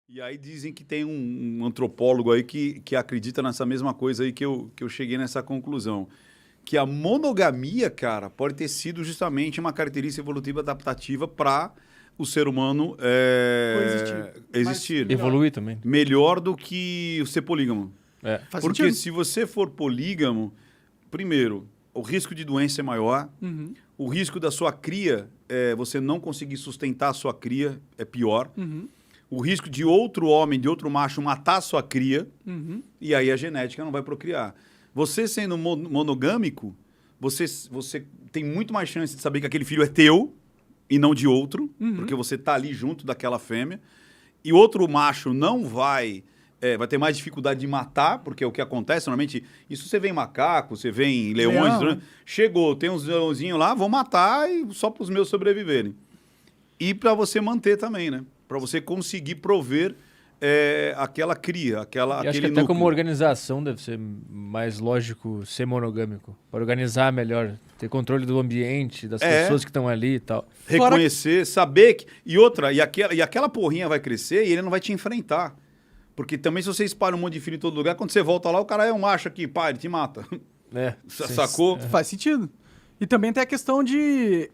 E aí dizem que tem um antropólogo aí que acredita nessa mesma coisa aí que eu cheguei nessa conclusão. Que a monogamia, cara, pode ter sido justamente uma característica evolutiva adaptativa para o ser humano existir. Evoluir também. Melhor do que ser polígamo. Faz Porque sentido. se você for polígamo, primeiro, o risco de doença é maior, o risco da sua cria, você não conseguir sustentar a sua cria, é pior. O risco de outro homem, de outro macho, matar a sua cria, e aí a genética não vai procriar. Você sendo monogâmico, você tem muito mais chance de saber que aquele filho é teu e não de outro, porque você tá ali junto daquela fêmea. E outro macho não vai ter mais dificuldade de matar, porque é o que acontece normalmente. Isso você vê em macaco, você vê em leões. Leão. Chegou, tem uns leãozinhos lá, vou matar e só para os meus sobreviverem. E para você manter também, né? Para você conseguir prover aquela cria, E aquele acho que até núcleo. como organização deve ser mais lógico ser monogâmico. Para organizar melhor, ter controle do ambiente, das pessoas que estão ali e tal. Reconhecer, saber que... E aquela porrinha vai crescer e ele não vai te enfrentar. Porque também se você espalha um monte de filho em todo lugar, quando você volta lá, o cara é um macho aqui, pá, ele te mata. Sacou? Faz sentido. E também tem a questão de...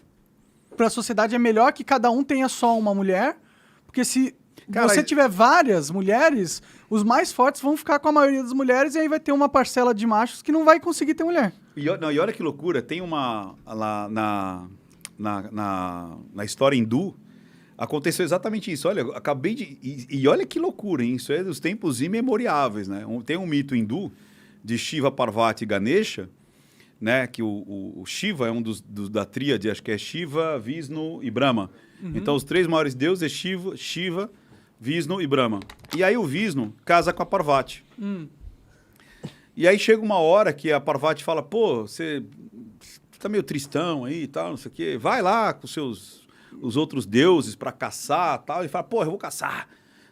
Para a sociedade é melhor que cada um tenha só uma mulher, porque se você tiver várias mulheres, os mais fortes vão ficar com a maioria das mulheres e aí vai ter uma parcela de machos que não vai conseguir ter mulher. E olha que loucura, tem uma... Lá na história hindu, aconteceu exatamente isso. Olha, acabei de... E olha que loucura, hein? Isso é dos tempos imemoriáveis, né? Tem um mito hindu de Shiva, Parvati e Ganesha, né? Que o Shiva é um da tríade, acho que é Shiva, Vishnu e Brahma. Então, os três maiores deuses é Shiva, Vishnu e Brahma. E aí o Vishnu casa com a Parvati. E aí chega uma hora que a Parvati fala, pô, você tá meio tristão aí e tal, não sei o quê. Vai lá com os outros deuses para caçar e tal. Ele fala, pô, eu vou caçar.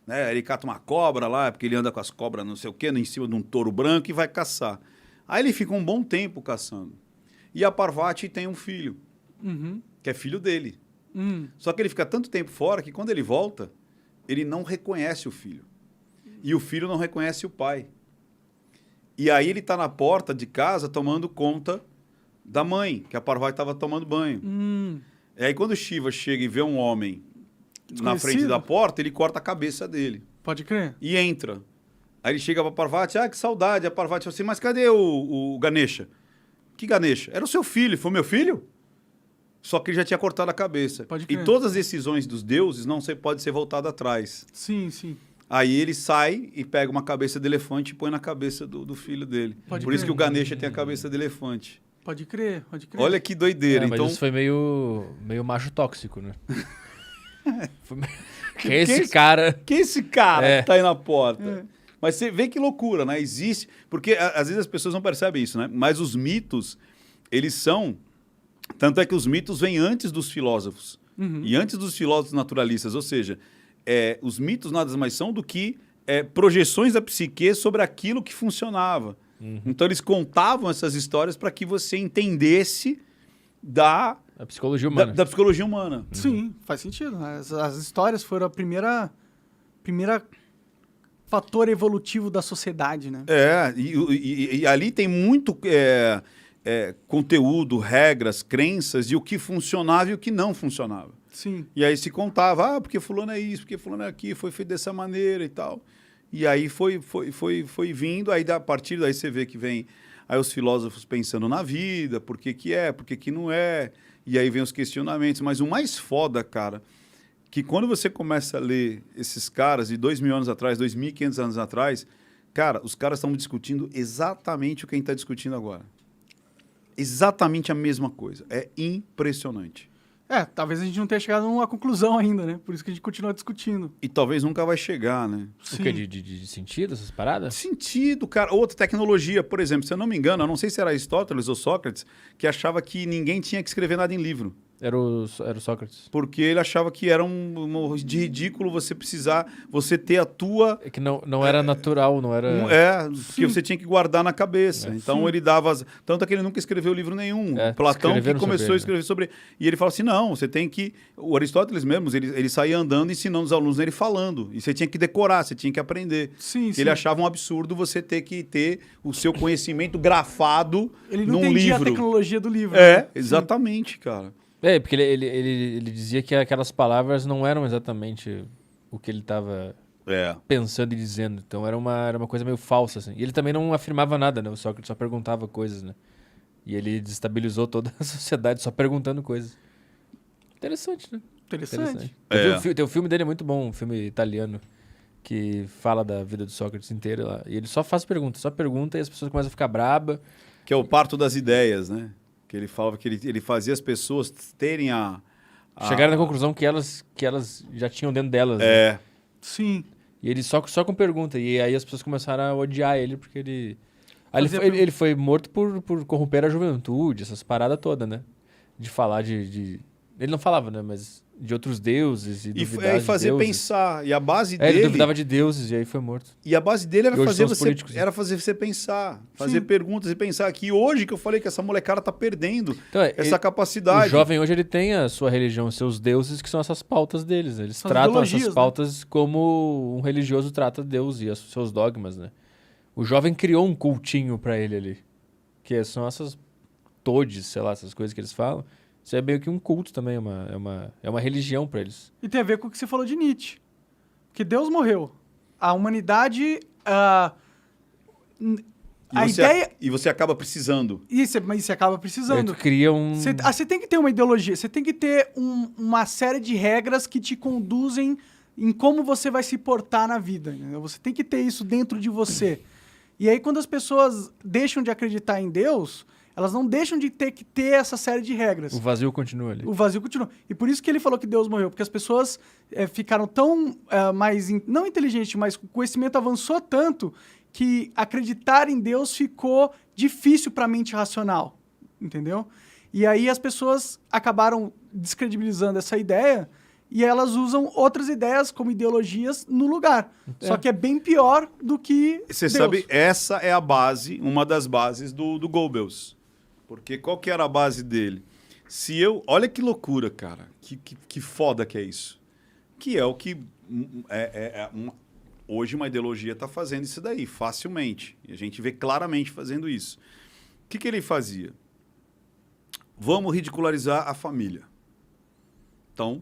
Né? Ele cata uma cobra lá, porque ele anda com as cobras não sei o quê, em cima de um touro branco e vai caçar. Aí ele fica um bom tempo caçando. E a Parvati tem um filho, que é filho dele. Só que ele fica tanto tempo fora que quando ele volta, ele não reconhece o filho. E o filho não reconhece o pai. E aí ele está na porta de casa tomando conta da mãe, que a Parvati estava tomando banho. E aí quando o Shiva chega e vê um homem na frente da porta, ele corta a cabeça dele. Pode crer. E entra. Aí ele chega para a Parvati, que saudade. A Parvati fala assim, mas cadê o Ganesha? Que Ganesha? Era o seu filho. Foi meu filho? Só que ele já tinha cortado a cabeça. Pode E crer. todas as decisões dos deuses não pode ser voltada atrás. Sim, sim. Aí ele sai e pega uma cabeça de elefante e põe na cabeça do filho dele. Pode Por isso crer. que o Ganesha tem a cabeça de elefante. Pode crer, pode crer. Olha que doideira. Mas Então, isso foi meio macho tóxico, né? Que Esse esse- cara... que esse cara É. que tá aí na porta? Mas você vê que loucura, né? Existe... Porque às vezes as pessoas não percebem isso, né? Mas os mitos, eles são... Tanto é que os mitos vêm antes dos filósofos. E antes dos filósofos naturalistas. Ou seja, os mitos nada mais são do que projeções da psique sobre aquilo que funcionava. Então eles contavam essas histórias para que você entendesse A psicologia humana. da psicologia humana. Sim, faz sentido. As histórias foram a primeira fator evolutivo da sociedade, né? E ali tem muito conteúdo, regras, crenças e o que funcionava e o que não funcionava. Sim. E aí se contava, porque fulano é isso, porque fulano é aquilo, foi feito dessa maneira e tal. E aí foi vindo, aí a partir daí você vê que vem aí os filósofos pensando na vida, por que que não é, e aí vem os questionamentos. Mas o mais foda, cara, que quando você começa a ler esses caras de 2.000 anos atrás, 2.500 anos atrás, cara, os caras estão discutindo exatamente o que a gente está discutindo agora. Exatamente a mesma coisa. É impressionante. Talvez a gente não tenha chegado a uma conclusão ainda, né? Por isso que a gente continua discutindo. E talvez nunca vai chegar, né? O quê? De sentido, essas paradas? Sentido, cara. Outra tecnologia, por exemplo, se eu não me engano, eu não sei se era Aristóteles ou Sócrates, que achava que ninguém tinha que escrever nada em livro. Era o Sócrates. Porque ele achava que era de ridículo você ter a tua... É que não era natural, não era... porque você tinha que guardar na cabeça. Então ele dava... Tanto é que ele nunca escreveu livro nenhum. Platão que começou a escrever sobre... E ele fala assim, não, você tem que... O Aristóteles mesmo, ele saía andando ensinando os alunos ele falando. E você tinha que decorar, você tinha que aprender. Ele achava um absurdo você ter que ter o seu conhecimento grafado num livro. Ele não entendia a tecnologia do livro. Exatamente, cara. Porque ele dizia que aquelas palavras não eram exatamente o que ele estava pensando e dizendo. Então era uma coisa meio falsa, assim. E ele também não afirmava nada, né? O Sócrates só perguntava coisas, né? E ele desestabilizou toda a sociedade só perguntando coisas. Interessante, né? Interessante. Tem o filme dele é muito bom, um filme italiano, que fala da vida do Sócrates inteira lá. E ele só faz perguntas, só pergunta e as pessoas começam a ficar braba. Que é o parto das ideias, né? Que ele falava que ele fazia as pessoas terem chegaram na conclusão que elas já tinham dentro delas. É. Né? Sim. E ele só com pergunta. E aí as pessoas começaram a odiar ele, porque ele... ele foi morto por corromper a juventude, essas paradas todas, né? De falar de... Ele não falava, né? Mas de outros deuses e duvidar e fazer de deuses. Pensar. E a base dele... Ele duvidava de deuses e aí foi morto. E a base dele era fazer você né? pensar. Fazer perguntas e pensar. Que hoje que eu falei que essa molecada tá perdendo então, essa capacidade. O jovem hoje ele tem a sua religião, seus deuses, que são essas pautas deles. Eles tratam essas pautas, né? Como um religioso trata Deus e os seus dogmas, né? O jovem criou um cultinho pra ele ali. Que são essas todes, sei lá, essas coisas que eles falam. Isso é meio que um culto também, é uma religião para eles. E tem a ver com o que você falou de Nietzsche. Porque Deus morreu. A humanidade... E você acaba precisando. Mas você acaba precisando. Aí tu cria Você tem que ter uma ideologia. Você tem que ter uma série de regras que te conduzem em como você vai se portar na vida. Entendeu? Você tem que ter isso dentro de você. E aí, quando as pessoas deixam de acreditar em Deus... Elas não deixam de ter que ter essa série de regras. O vazio continua ali. O vazio continua. E por isso que ele falou que Deus morreu. Porque as pessoas ficaram tão não inteligentes, mas o conhecimento avançou tanto que acreditar em Deus ficou difícil para a mente racional. Entendeu? E aí as pessoas acabaram descredibilizando essa ideia e elas usam outras ideias como ideologias no lugar. Só que é bem pior do que Você Deus. sabe, essa é a base, uma das bases do Goebbels. Porque qual que era a base dele? Olha que loucura, cara. Que foda que é isso. Que é o que hoje uma ideologia está fazendo isso daí, facilmente. E a gente vê claramente fazendo isso. O que ele fazia? Vamos ridicularizar a família. Então,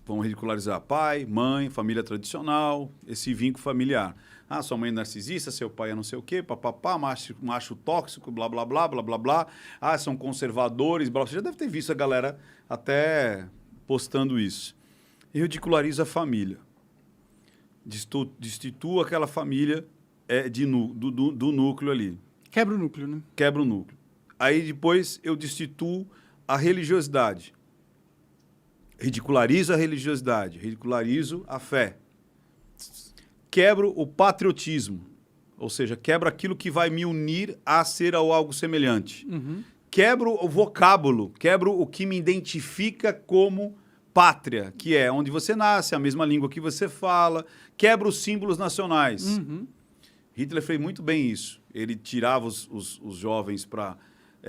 vamos ridicularizar pai, mãe, família tradicional, esse vínculo familiar. Ah, sua mãe é narcisista, seu pai é não sei o quê, papapá, macho tóxico, blá, blá, blá, blá, blá, blá. Ah, são conservadores, blá. Você já deve ter visto a galera até postando isso. E ridiculariza a família. Destitua aquela família do núcleo ali. Quebra o núcleo, né? Quebra o núcleo. Aí depois eu destituo a religiosidade. Ridicularizo a religiosidade, ridicularizo a fé. Quebro o patriotismo, ou seja, quebro aquilo que vai me unir a ser algo semelhante. Quebro o vocábulo, quebro o que me identifica como pátria, que é onde você nasce, a mesma língua que você fala, quebro os símbolos nacionais. Hitler fez muito bem isso. Ele tirava os jovens para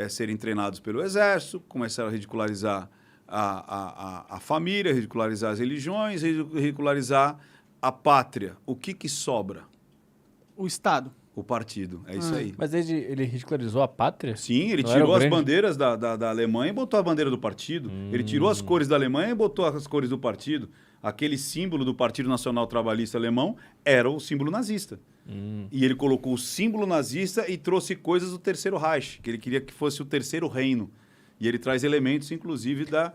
serem treinados pelo exército, começaram a ridicularizar a família, ridicularizar as religiões, ridicularizar a pátria. O que sobra? O Estado. O partido. É isso aí. Mas ele ridicularizou a pátria? Sim, ele tirou as bandeiras da Alemanha e botou a bandeira do partido. Ele tirou as cores da Alemanha e botou as cores do partido. Aquele símbolo do Partido Nacional Trabalhista Alemão era o símbolo nazista. E ele colocou o símbolo nazista e trouxe coisas do Terceiro Reich, que ele queria que fosse o Terceiro Reino. E ele traz elementos, inclusive, da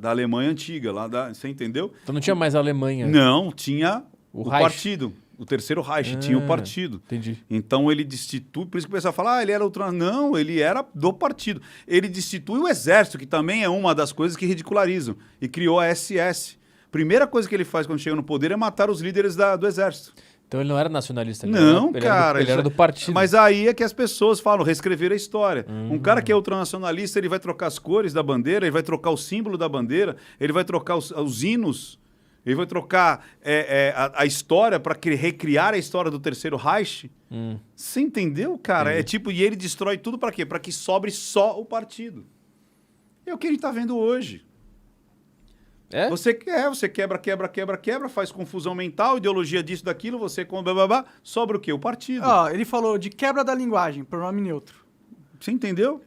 Alemanha antiga. Você entendeu? Então não tinha mais a Alemanha. Não, tinha o partido. O Terceiro Reich tinha o partido. Entendi. Então ele destitui, por isso que o pessoal fala, ele era Não, ele era do partido. Ele destitui o exército, que também é uma das coisas que ridicularizam. E criou a SS. Primeira coisa que ele faz quando chega no poder é matar os líderes do exército. Então ele não era nacionalista. Não, cara. Ele era do partido. Mas aí é que as pessoas falam, reescrever a história. Um cara que é ultranacionalista, ele vai trocar as cores da bandeira, ele vai trocar o símbolo da bandeira, ele vai trocar os hinos, ele vai trocar a história para recriar a história do Terceiro Reich. Você entendeu, cara? É tipo, e ele destrói tudo para quê? Para que sobre só o partido. É o que a gente tá vendo hoje. Você quebra, faz confusão mental, ideologia disso, daquilo, você sobra o quê? O partido. Ele falou de quebra da linguagem, pronome neutro. Você entendeu?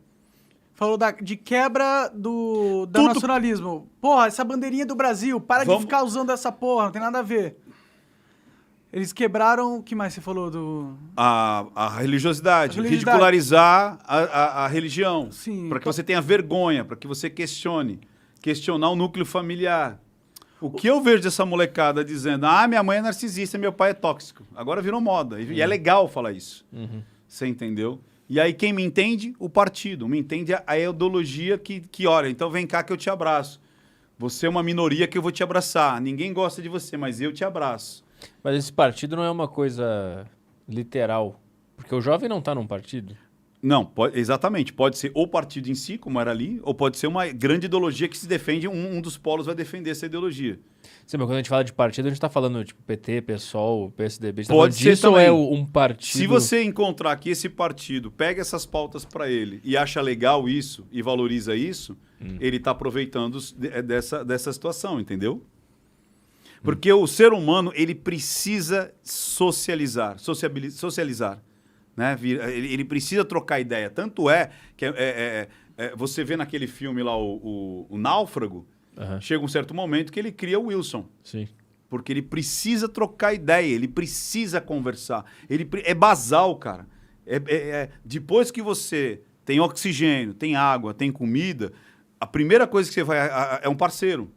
Falou de quebra do nacionalismo. Porra, essa bandeirinha do Brasil, de ficar usando essa porra, não tem nada a ver. Eles quebraram, o que mais você falou do... A religiosidade, ridicularizar a religião. Sim. Para que você tenha vergonha, para que você questione. Questionar o núcleo familiar. O que eu vejo dessa molecada dizendo, minha mãe é narcisista, meu pai é tóxico. Agora virou moda. E é legal falar isso. Você entendeu? E aí quem me entende? O partido. Me entende a ideologia que olha, então vem cá que eu te abraço. Você é uma minoria que eu vou te abraçar. Ninguém gosta de você, mas eu te abraço. Mas esse partido não é uma coisa literal. Porque o jovem não está num partido. Não, exatamente. Pode ser o partido em si, como era ali, ou pode ser uma grande ideologia que se defende, um dos polos vai defender essa ideologia. Sim, mas quando a gente fala de partido, a gente está falando tipo PT, PSOL, PSDB. Pode ser disso também. Ou é um partido? Se você encontrar que esse partido pega essas pautas para ele e acha legal isso e valoriza isso, ele está aproveitando dessa situação, entendeu? Porque o ser humano, ele precisa socializar. Né? Ele precisa trocar ideia. Tanto é que você vê naquele filme lá, o Náufrago, chega um certo momento que ele cria o Wilson. Sim. Porque ele precisa trocar ideia, ele precisa conversar. É basal, cara. Depois que você tem oxigênio, tem água, tem comida, a primeira coisa que você vai é um parceiro.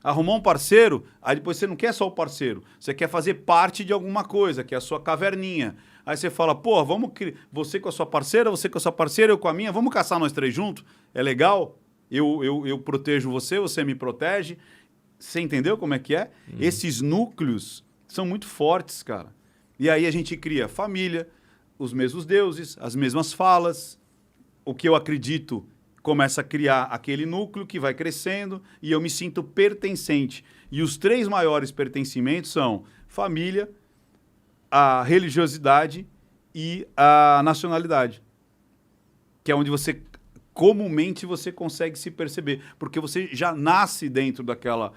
Arrumar um parceiro, aí depois você não quer só o parceiro, você quer fazer parte de alguma coisa, que é a sua caverninha. Aí você fala, pô, você com a sua parceira, você com a sua parceira, eu com a minha, vamos caçar nós três juntos? É legal? Eu protejo você, você me protege. Você entendeu como é que é? Esses núcleos são muito fortes, cara. E aí a gente cria família, os mesmos deuses, as mesmas falas. O que eu acredito começa a criar aquele núcleo que vai crescendo e eu me sinto pertencente. E os 3 maiores pertencimentos são família, a religiosidade e a nacionalidade. Que é onde você, comumente, você consegue se perceber. Porque você já nasce dentro daquela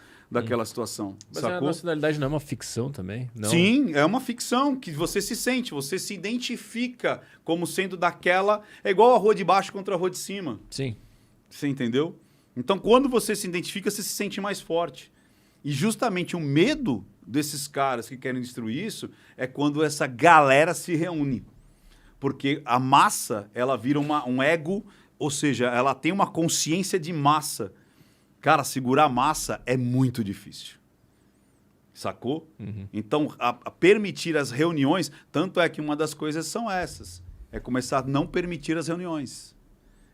situação. Mas sacou? a nacionalidade não é uma ficção também? Não. Sim, é uma ficção que você se sente, você se identifica como sendo daquela... É igual a rua de baixo contra a rua de cima. Sim. Você entendeu? Então, quando você se identifica, você se sente mais forte. E justamente o medo desses caras que querem destruir isso é quando essa galera se reúne. Porque a massa, ela vira um ego, ou seja, ela tem uma consciência de massa. Cara, segurar a massa é muito difícil. Sacou? Então, a permitir as reuniões, tanto é que uma das coisas são essas. É começar a não permitir as reuniões.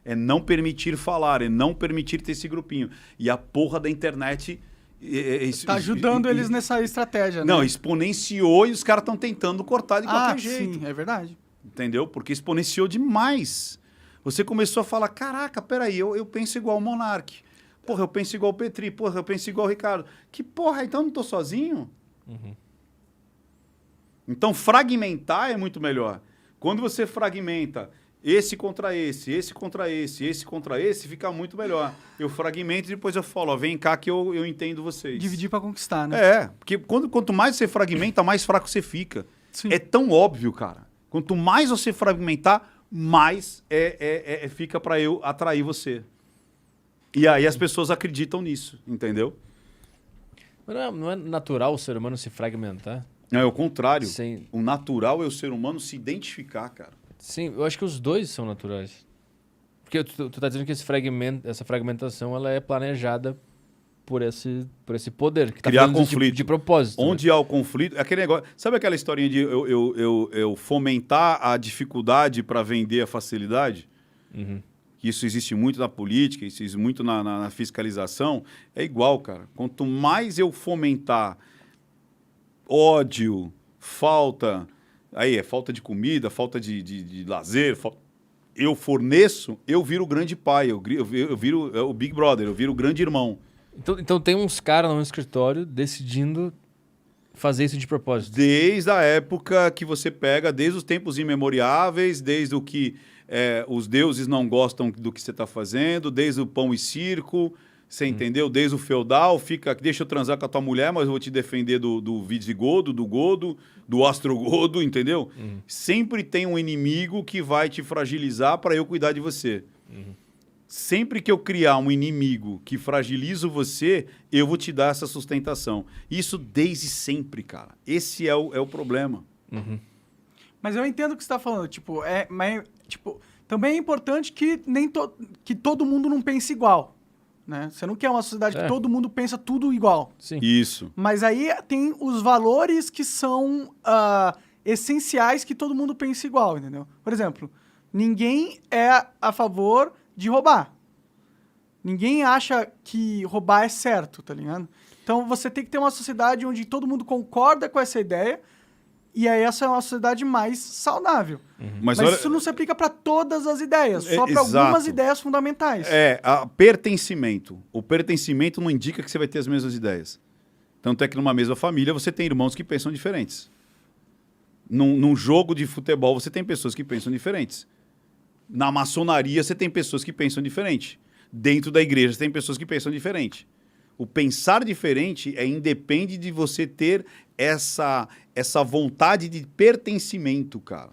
É não permitir falar, é não permitir ter esse grupinho. E a porra da internet... Está ajudando eles nessa estratégia, né? Não, exponenciou e os caras estão tentando cortar de qualquer jeito. Sim, é verdade. Entendeu? Porque exponenciou demais. Você começou a falar, caraca, peraí, eu penso igual o Monark. Porra, eu penso igual o Petri. Porra, eu penso igual o Ricardo. Que porra, então eu não tô sozinho? Então, fragmentar é muito melhor. Quando você fragmenta esse contra esse, esse contra esse, esse contra esse, fica muito melhor. Eu fragmento e depois eu falo, ó, vem cá que eu entendo vocês. Dividir para conquistar, né? Porque quanto mais você fragmenta, mais fraco você fica. Sim. É tão óbvio, cara. Quanto mais você fragmentar, mais fica para eu atrair você. E aí as pessoas acreditam nisso, entendeu? Mas não é natural o ser humano se fragmentar? Não, é o contrário. Sim. O natural é o ser humano se identificar, cara. Sim, eu acho que os dois são naturais. Porque tu tá dizendo que essa fragmentação ela é planejada por esse poder. Que tá criar fazendo conflito. De propósito. Onde há o conflito... Aquele negócio, sabe aquela historinha de eu fomentar a dificuldade para vender a facilidade? Que isso existe muito na política, isso existe muito na fiscalização. É igual, cara. Quanto mais eu fomentar ódio, falta... Aí é falta de comida, falta de lazer, eu forneço, eu viro o grande pai, eu viro o Big Brother, eu viro o grande irmão. Então tem uns caras no escritório decidindo fazer isso de propósito. Desde a época que você pega, desde os tempos imemoriáveis, desde o que os deuses não gostam do que você está fazendo, desde o pão e circo, você entendeu? Desde o feudal, deixa eu transar com a tua mulher, mas eu vou te defender do visigodo, do godo, do ostrogodo, entendeu? Sempre tem um inimigo que vai te fragilizar para eu cuidar de você. Sempre que eu criar um inimigo que fragiliza você, eu vou te dar essa sustentação. Isso desde sempre, cara. Esse é o problema. Mas eu entendo o que você está falando. Também é importante que, que todo mundo não pense igual. Né? Você não quer uma sociedade que todo mundo pensa tudo igual. Sim. Isso. Mas aí tem os valores que são essenciais que todo mundo pense igual, entendeu? Por exemplo, ninguém é a favor de roubar. Ninguém acha que roubar é certo, tá ligado? Então você tem que ter uma sociedade onde todo mundo concorda com essa ideia e aí essa é uma sociedade mais saudável. Mas olha, isso não se aplica para todas as ideias, só para algumas ideias fundamentais. Pertencimento. O pertencimento não indica que você vai ter as mesmas ideias. Tanto é que numa mesma família você tem irmãos que pensam diferentes. Num jogo de futebol você tem pessoas que pensam diferentes. Na maçonaria você tem pessoas que pensam diferente. Dentro da igreja você tem pessoas que pensam diferente. O pensar diferente independe de você ter essa vontade de pertencimento, cara.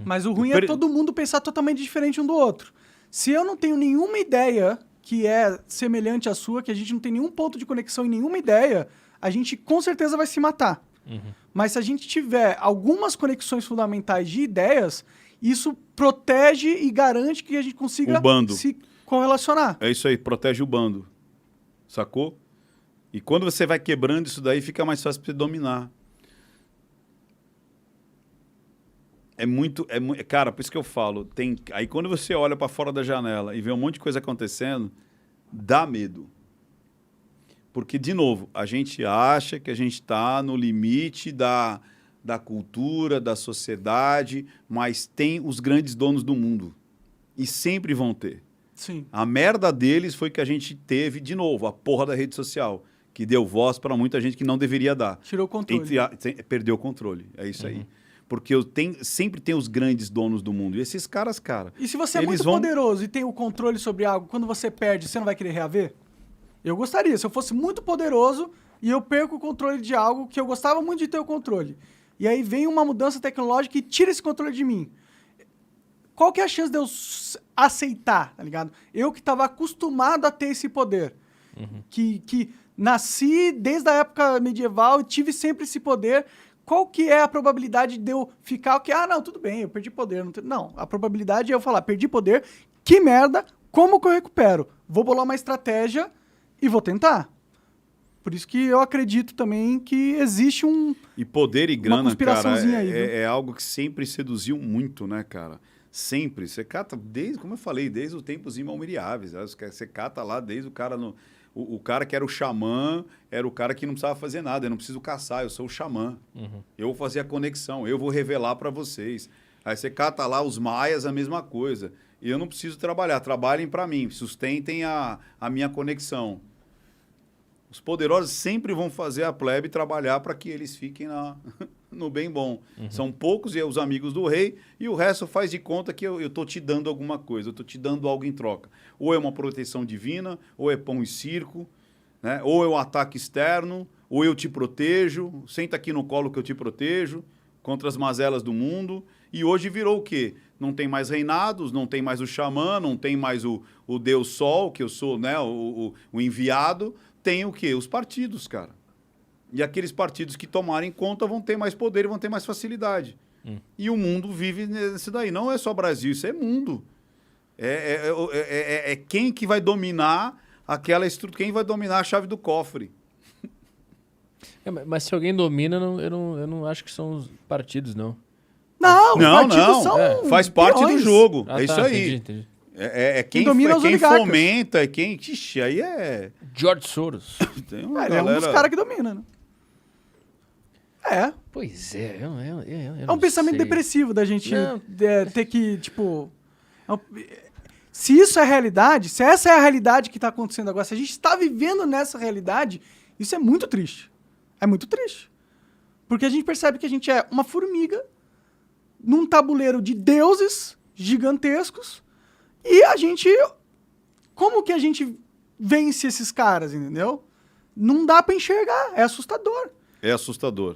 Mas o ruim é todo mundo pensar totalmente diferente um do outro. Se eu não tenho nenhuma ideia que é semelhante à sua, que a gente não tem nenhum ponto de conexão em nenhuma ideia, a gente com certeza vai se matar. Mas se a gente tiver algumas conexões fundamentais de ideias, isso protege e garante que a gente consiga se correlacionar. É isso aí, protege o bando. Sacou? E quando você vai quebrando isso daí, fica mais fácil para você dominar. Cara, por isso que eu falo, aí quando você olha para fora da janela e vê um monte de coisa acontecendo, dá medo. Porque, de novo, a gente acha que a gente está no limite da cultura, da sociedade, mas tem os grandes donos do mundo. E sempre vão ter. Sim. A merda deles foi que a gente teve, de novo, a porra da rede social, que deu voz para muita gente que não deveria dar. Tirou o controle. Perdeu o controle, é isso aí. Porque sempre tem os grandes donos do mundo. E esses caras, cara... E se você é muito poderoso e tem o controle sobre algo, quando você perde, você não vai querer reaver? Eu gostaria. Se eu fosse muito poderoso e eu perco o controle de algo que eu gostava muito de ter o controle, e aí vem uma mudança tecnológica e tira esse controle de mim, qual que é a chance de eu aceitar, tá ligado? Eu que estava acostumado a ter esse poder, que nasci desde a época medieval e tive sempre esse poder... Qual que é a probabilidade de eu ficar... não, tudo bem, eu perdi poder. Não, a probabilidade é eu falar, perdi poder, que merda, como que eu recupero? Vou bolar uma estratégia e vou tentar. Por isso que eu acredito também que existe E poder e grana, cara, aí, é algo que sempre seduziu muito, né, cara? Sempre. Você cata, como eu falei, desde os tempos imemoriáveis. Você cata lá desde o cara... O cara que era o xamã era o cara que não precisava fazer nada. Eu não preciso caçar, eu sou o xamã. Eu vou fazer a conexão, eu vou revelar para vocês. Aí você cata lá os maias, a mesma coisa. E eu não preciso trabalhar, trabalhem para mim, sustentem a minha conexão. Os poderosos sempre vão fazer a plebe trabalhar para que eles fiquem no bem bom. São poucos e os amigos do rei, e o resto faz de conta que eu estou te dando alguma coisa, eu estou te dando algo em troca. Ou é uma proteção divina, ou é pão e circo, né? Ou é um ataque externo, ou eu te protejo, senta aqui no colo que eu te protejo, contra as mazelas do mundo. E hoje virou o quê? Não tem mais reinados, não tem mais o xamã, não tem mais o Deus Sol, que eu sou, né, o enviado. Tem o quê? Os partidos, cara. E aqueles partidos que tomarem conta vão ter mais poder e vão ter mais facilidade. E o mundo vive nisso daí. Não é só Brasil, isso é mundo. É quem que vai dominar aquela estrutura, quem vai dominar a chave do cofre. Mas se alguém domina, eu não acho que são os partidos, não. Não, os partidos são faz parte do jogo. É isso aí. Entendi. Quem fomenta, é quem... Ixi, aí é... George Soros. Ele é um dos caras que domina, né? É. Pois é, eu É um pensamento sei. depressivo da gente ter que, tipo... Se isso é realidade, se essa é a realidade que está acontecendo agora, se a gente está vivendo nessa realidade, isso é muito triste. É muito triste. Porque a gente percebe que a gente é uma formiga num tabuleiro de deuses gigantescos e a gente... Como que a gente vence esses caras, entendeu? Não dá pra enxergar, é assustador. É assustador.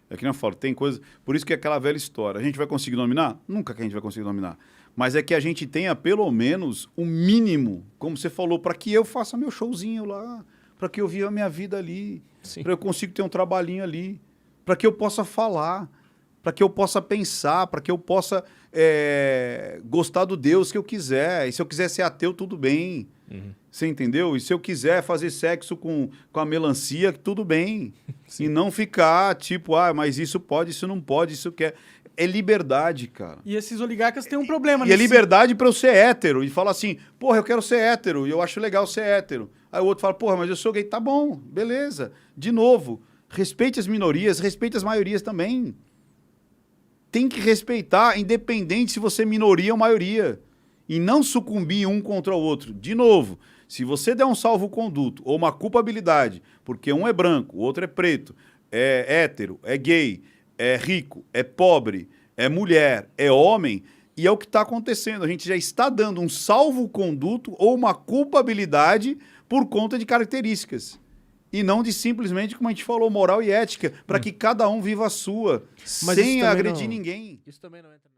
É que nem eu falo, tem coisa... Por isso que é aquela velha história. A gente vai conseguir dominar? Nunca que a gente vai conseguir dominar. Mas é que a gente tenha pelo menos o mínimo, como você falou, para que eu faça meu showzinho lá, para que eu viva a minha vida ali, para eu consiga ter um trabalhinho ali, para que eu possa falar, para que eu possa pensar, para que eu possa gostar do Deus que eu quiser. E se eu quiser ser ateu, tudo bem. Você entendeu? E se eu quiser fazer sexo com a melancia, tudo bem. E não ficar tipo, mas isso pode, isso não pode, isso quer. É liberdade, cara. E esses oligarcas têm um problema. E é liberdade pra eu ser hétero. E fala assim, porra, eu quero ser hétero. E eu acho legal ser hétero. Aí o outro fala, porra, mas eu sou gay. Tá bom, beleza. De novo, respeite as minorias, respeite as maiorias também. Tem que respeitar, independente se você é minoria ou maioria. E não sucumbir um contra o outro. De novo, se você der um salvo-conduto ou uma culpabilidade, porque um é branco, o outro é preto, é hétero, é gay, é rico, é pobre, é mulher, é homem, e é o que está acontecendo. A gente já está dando um salvo-conduto ou uma culpabilidade por conta de características. E não de simplesmente, como a gente falou, moral e ética, para que cada um viva a sua, mas sem agredir ninguém. Isso também não entra.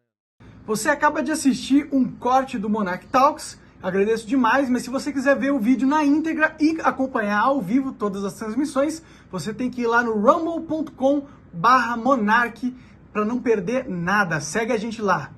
Você acaba de assistir um corte do Monarch Talks. Agradeço demais, mas se você quiser ver o vídeo na íntegra e acompanhar ao vivo todas as transmissões, você tem que ir lá no rumble.com/monarch para não perder nada. Segue a gente lá.